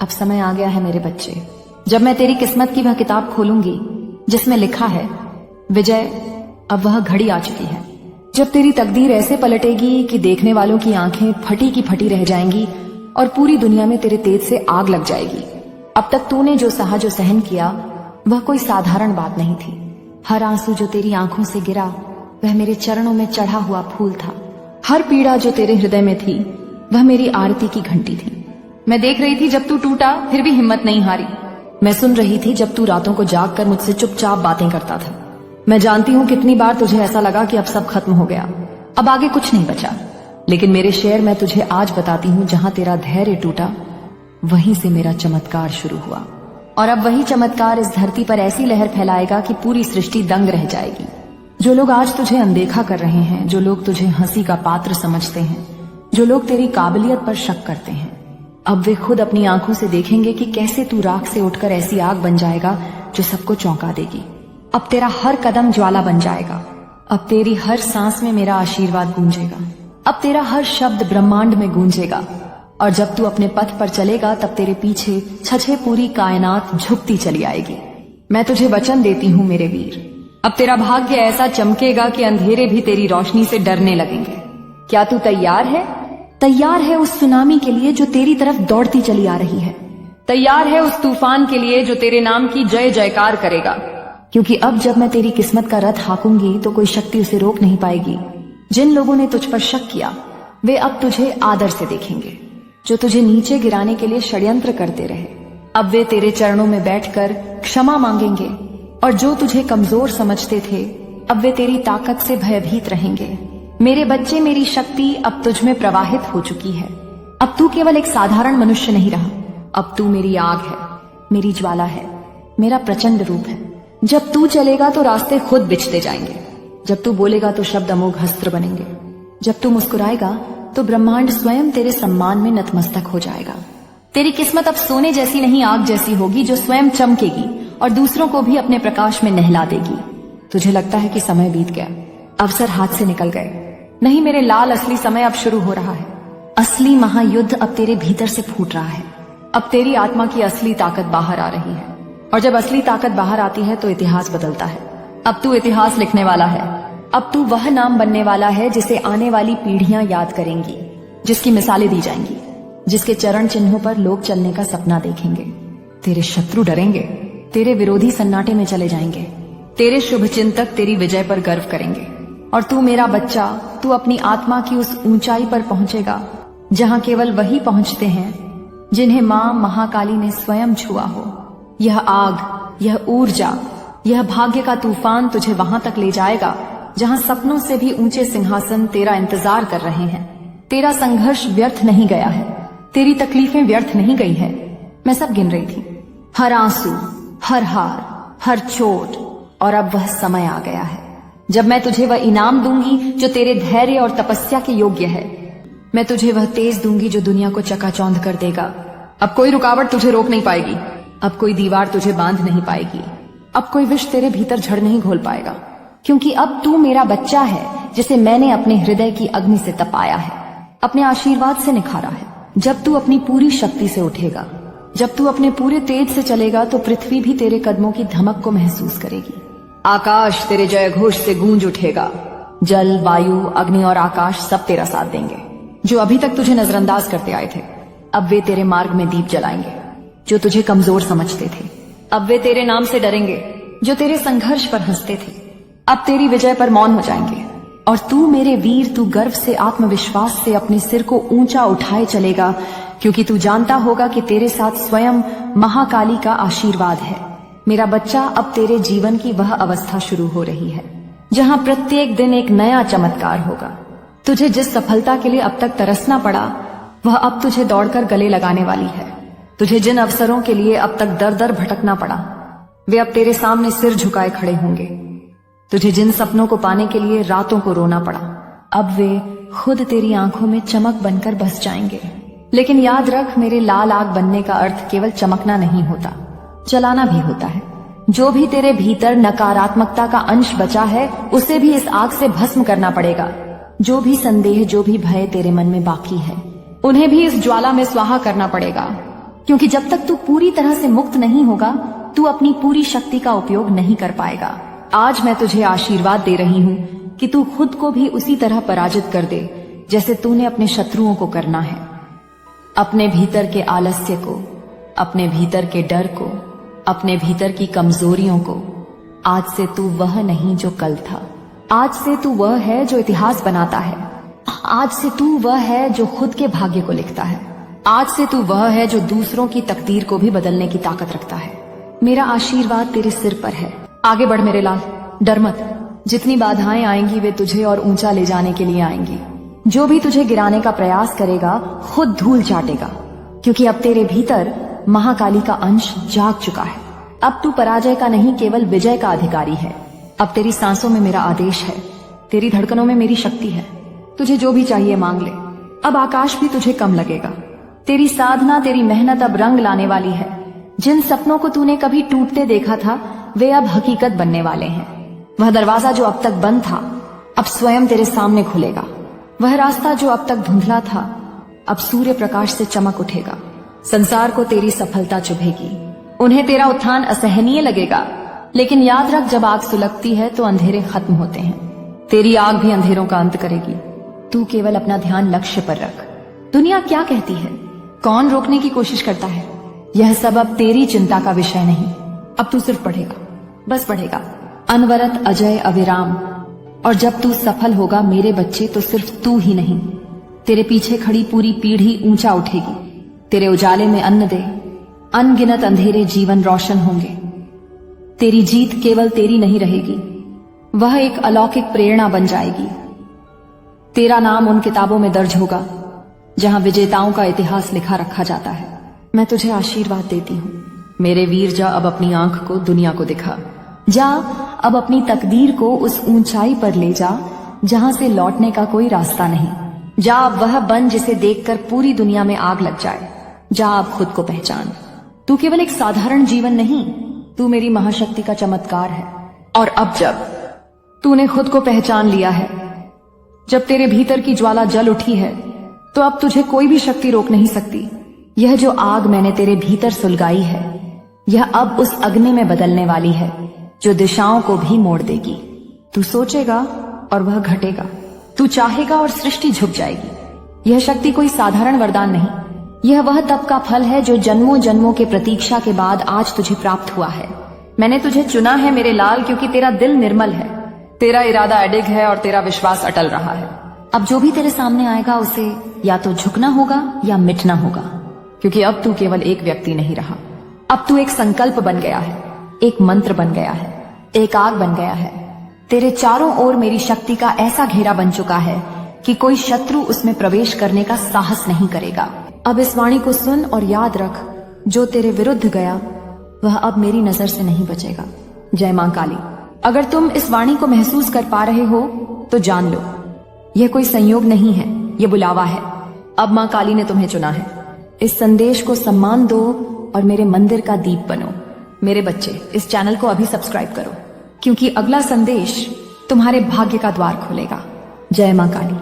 अब समय आ गया है मेरे बच्चे, जब मैं तेरी किस्मत की वह किताब खोलूंगी जिसमें लिखा है विजय। अब वह घड़ी आ चुकी है जब तेरी तकदीर ऐसे पलटेगी कि देखने वालों की आंखें फटी की फटी रह जाएंगी और पूरी दुनिया में तेरे तेज से आग लग जाएगी। अब तक तूने जो सहा जो सहन किया वह कोई साधारण बात नहीं थी। हर आंसू जो तेरी आंखों से गिरा वह मेरे चरणों में चढ़ा हुआ फूल था। हर पीड़ा जो तेरे हृदय में थी वह मेरी आरती की घंटी थी। मैं देख रही थी जब तू टूटा फिर भी हिम्मत नहीं हारी। मैं सुन रही थी जब तू रातों को जाग कर मुझसे चुपचाप बातें करता था। मैं जानती हूँ कितनी बार तुझे ऐसा लगा कि अब सब खत्म हो गया, अब आगे कुछ नहीं बचा। लेकिन मेरे शेर, मैं तुझे आज बताती हूँ जहां तेरा धैर्य टूटा वहीं से मेरा चमत्कार शुरू हुआ। और अब वही चमत्कार इस धरती पर ऐसी लहर फैलाएगा कि पूरी सृष्टि दंग रह जाएगी। जो लोग आज तुझे अनदेखा कर रहे हैं, जो लोग तुझे हंसी का पात्र समझते हैं, जो लोग तेरी काबिलियत पर शक करते हैं, अब वे खुद अपनी आंखों से देखेंगे कि कैसे तू राख से उठकर ऐसी आग बन जाएगा जो सबको चौंका देगी। अब तेरा हर कदम ज्वाला बन जाएगा। अब तेरी हर सांस में मेरा आशीर्वाद गूंजेगा। अब तेरा हर शब्द ब्रह्मांड में गूंजेगा। और जब तू अपने पथ पर चलेगा तब तेरे पीछे छछे पूरी कायनात झुकती चली आएगी। मैं तुझे वचन देती हूँ मेरे वीर, अब तेरा भाग्य ऐसा चमकेगा कि अंधेरे भी तेरी रोशनी से डरने लगेंगे। क्या तू तैयार है? तैयार है उस सुनामी के लिए जो तेरी तरफ दौड़ती चली आ रही है? तैयार है उस तूफान के लिए जो तेरे नाम की जय जयकार करेगा? क्योंकि अब जब मैं तेरी किस्मत का रथ हाकूंगी तो कोई शक्ति उसे रोक नहीं पाएगी। जिन लोगों ने तुझ पर शक किया वे अब तुझे आदर से देखेंगे। जो तुझे नीचे गिराने के लिए षड्यंत्र करते रहे अब वे तेरे चरणों में बैठकर क्षमा मांगेंगे। और जो तुझे कमजोर समझते थे अब वे तेरी ताकत से भयभीत रहेंगे। मेरे बच्चे, मेरी शक्ति अब तुझ में प्रवाहित हो चुकी है। अब तू केवल एक साधारण मनुष्य नहीं रहा, अब तू मेरी आग है, मेरी ज्वाला है, मेरा प्रचंड रूप है। जब तू चलेगा तो रास्ते खुद बिछते जाएंगे। जब तू बोलेगा तो शब्द अमोघ अस्त्र बनेंगे। जब तू मुस्कुराएगा तो ब्रह्मांड स्वयं तेरे सम्मान में नतमस्तक हो जाएगा। तेरी किस्मत अब सोने जैसी नहीं आग जैसी होगी जो स्वयं चमकेगी और दूसरों को भी अपने प्रकाश में नहला देगी। तुझे लगता है कि समय बीत गया, अवसर हाथ से निकल गए। नहीं मेरे लाल, असली समय अब शुरू हो रहा है। असली महायुद्ध अब तेरे भीतर से फूट रहा है। अब तेरी आत्मा की असली ताकत बाहर आ रही है। और जब असली ताकत बाहर आती है तो इतिहास बदलता है। अब तू इतिहास लिखने वाला है। अब तू वह नाम बनने वाला है जिसे आने वाली पीढ़ियां याद करेंगी, जिसकी मिसालें दी जाएंगी, जिसके चरण चिन्हों पर लोग चलने का सपना देखेंगे। तेरे शत्रु डरेंगे, तेरे विरोधी सन्नाटे में चले जाएंगे, तेरे शुभ चिंतक तेरी विजय पर गर्व करेंगे। और तू मेरा बच्चा, तू अपनी आत्मा की उस ऊंचाई पर पहुंचेगा जहां केवल वही पहुंचते हैं जिन्हें मां महाकाली ने स्वयं छुआ हो। यह आग, यह ऊर्जा, यह भाग्य का तूफान तुझे वहां तक ले जाएगा जहां सपनों से भी ऊंचे सिंहासन तेरा इंतजार कर रहे हैं। तेरा संघर्ष व्यर्थ नहीं गया है, तेरी तकलीफें व्यर्थ नहीं गई है। मैं सब गिन रही थी, हर आंसू, हर हार, हर चोट। और अब वह समय आ गया है जब मैं तुझे वह इनाम दूंगी जो तेरे धैर्य और तपस्या के योग्य है। मैं तुझे वह तेज दूंगी जो दुनिया को चकाचौंध कर देगा। अब कोई रुकावट तुझे रोक नहीं पाएगी, अब कोई दीवार तुझे बांध नहीं पाएगी, अब कोई विष तेरे भीतर झड़ नहीं घोल पाएगा। क्योंकि अब तू मेरा बच्चा है जिसे मैंने अपने हृदय की अग्नि से तपाया है, अपने आशीर्वाद से निखारा है। जब तू अपनी पूरी शक्ति से उठेगा, जब तू अपने पूरे तेज से चलेगा तो पृथ्वी भी तेरे कदमों की धमक को महसूस करेगी। आकाश तेरे जय घोष से गूंज उठेगा। जल, वायु, अग्नि और आकाश सब तेरा साथ देंगे। जो अभी तक तुझे नजरअंदाज करते आए थे अब वे तेरे मार्ग में दीप जलाएंगे। जो तुझे कमजोर समझते थे अब वे तेरे नाम से डरेंगे। जो तेरे संघर्ष पर हंसते थे अब तेरी विजय पर मौन हो जाएंगे। और तू मेरे वीर, तू गर्व से, आत्मविश्वास से अपने सिर को ऊंचा उठाए चलेगा, क्योंकि तू जानता होगा कि तेरे साथ स्वयं महाकाली का आशीर्वाद है। मेरा बच्चा, अब तेरे जीवन की वह अवस्था शुरू हो रही है जहां प्रत्येक दिन एक नया चमत्कार होगा। तुझे जिस सफलता के लिए अब तक तरसना पड़ा वह अब तुझे दौड़कर गले लगाने वाली है। तुझे जिन अवसरों के लिए अब तक दर दर भटकना पड़ा वे अब तेरे सामने सिर झुकाए खड़े होंगे। तुझे जिन सपनों को पाने के लिए रातों को रोना पड़ा अब वे खुद तेरी आंखों में चमक बनकर बस जाएंगे। लेकिन याद रख, मेरे लाल आग बनने का अर्थ केवल चमकना नहीं होता, जलाना भी होता है। जो भी तेरे भीतर नकारात्मकता का अंश बचा है उसे भी इस आग से भस्म करना पड़ेगा। जो भी संदेह, जो भी भय तेरे मन में बाकी है उन्हें भी इस ज्वाला में स्वाहा करना पड़ेगा। क्योंकि जब तक तू पूरी तरह से मुक्त नहीं होगा तू अपनी पूरी शक्ति का उपयोग नहीं कर पाएगा। आज मैं तुझे आशीर्वाद दे रही हूँ कि तू खुद को भी उसी तरह पराजित कर दे जैसे तूने अपने शत्रुओं को करना है। अपने भीतर के आलस्य को, अपने भीतर के डर को, अपने भीतर की कमजोरियों को, आज से तू वह नहीं जो कल था। आज से तू वह है जो इतिहास बनाता है। आज से तू वह है जो खुद के भाग्य को लिखता है। आज से तू वह है जो दूसरों की तकदीर को भी बदलने की ताकत रखता है। मेरा आशीर्वाद तेरे सिर पर है। आगे बढ़ मेरे लाल, डर मत। जितनी बाधाएं आएंगी वे तुझे और ऊंचा ले जाने के लिए आएंगी। जो भी तुझे गिराने का प्रयास करेगा खुद धूल चाटेगा, क्योंकि अब तेरे भीतर महाकाली का अंश जाग चुका है। अब तू पराजय का नहीं केवल विजय का अधिकारी है। अब तेरी सांसों में मेरा आदेश है, तेरी धड़कनों में मेरी शक्ति है। तुझे जो भी चाहिए मांग ले। अब आकाश भी तुझे कम लगेगा। तेरी साधना, तेरी मेहनत अब रंग लाने वाली है। जिन सपनों को तूने कभी टूटते देखा था वे अब हकीकत बनने वाले हैं। वह दरवाजा जो अब तक बंद था अब स्वयं तेरे सामने खुलेगा। वह रास्ता जो अब तक धुंधला था अब सूर्य प्रकाश से चमक उठेगा। संसार को तेरी सफलता चुभेगी, उन्हें तेरा उत्थान असहनीय लगेगा। लेकिन याद रख, जब आग सुलगती है तो अंधेरे खत्म होते हैं। तेरी आग भी अंधेरों का अंत करेगी। तू केवल अपना ध्यान लक्ष्य पर रख। दुनिया क्या कहती है, कौन रोकने की कोशिश करता है, यह सब अब तेरी चिंता का विषय नहीं। अब तू सिर्फ पढ़ेगा, बस पढ़ेगा, अनवरत, अजय, अविराम। और जब तू सफल होगा मेरे बच्चे, तो सिर्फ तू ही नहीं, तेरे पीछे खड़ी पूरी पीढ़ी ऊंचा उठेगी। तेरे उजाले में अन्न दे, अनगिनत अंधेरे जीवन रोशन होंगे। तेरी जीत केवल तेरी नहीं रहेगी, वह एक अलौकिक प्रेरणा बन जाएगी। तेरा नाम उन किताबों में दर्ज होगा जहां विजेताओं का इतिहास लिखा रखा जाता है। मैं तुझे आशीर्वाद देती हूँ मेरे वीर। जा अब अपनी आंख को दुनिया को दिखा। जा अब अपनी तकदीर को उस ऊंचाई पर ले जा जहां से लौटने का कोई रास्ता नहीं। जा अब वह बन जिसे देखकर पूरी दुनिया में आग लग जाए। जा अब खुद को पहचान। तू केवल एक साधारण जीवन नहीं, तू मेरी महाशक्ति का चमत्कार है। और अब जब तूने खुद को पहचान लिया है, जब तेरे भीतर की ज्वाला जल उठी है, तो अब तुझे कोई भी शक्ति रोक नहीं सकती। यह जो आग मैंने तेरे भीतर सुलगाई है, यह अब उस अग्नि में बदलने वाली है जो दिशाओं को भी मोड़ देगी। तू सोचेगा और वह घटेगा, तू चाहेगा और सृष्टि झुक जाएगी। यह शक्ति कोई साधारण वरदान नहीं, यह वह तप का फल है जो जन्मों जन्मों के प्रतीक्षा के बाद आज तुझे प्राप्त हुआ है। मैंने तुझे चुना है मेरे लाल, क्योंकि तेरा दिल निर्मल है, तेरा इरादा अडिग है और तेरा विश्वास अटल रहा है। अब जो भी तेरे सामने आएगा उसे या तो झुकना होगा या मिटना होगा, क्योंकि अब तू केवल एक व्यक्ति नहीं रहा। अब तू एक संकल्प बन गया है, एक मंत्र बन गया है, एक आग बन गया है। तेरे चारों ओर मेरी शक्ति का ऐसा घेरा बन चुका है कि कोई शत्रु उसमें प्रवेश करने का साहस नहीं करेगा। अब इस वाणी को सुन और याद रख, जो तेरे विरुद्ध गया वह अब मेरी नजर से नहीं बचेगा। जय मां काली। अगर तुम इस वाणी को महसूस कर पा रहे हो तो जान लो, यह कोई संयोग नहीं है, यह बुलावा है। अब मां काली ने तुम्हें चुना है। इस संदेश को सम्मान दो और मेरे मंदिर का दीप बनो। मेरे बच्चे, इस चैनल को अभी सब्सक्राइब करो, क्योंकि अगला संदेश तुम्हारे भाग्य का द्वार खोलेगा। जय मां काली।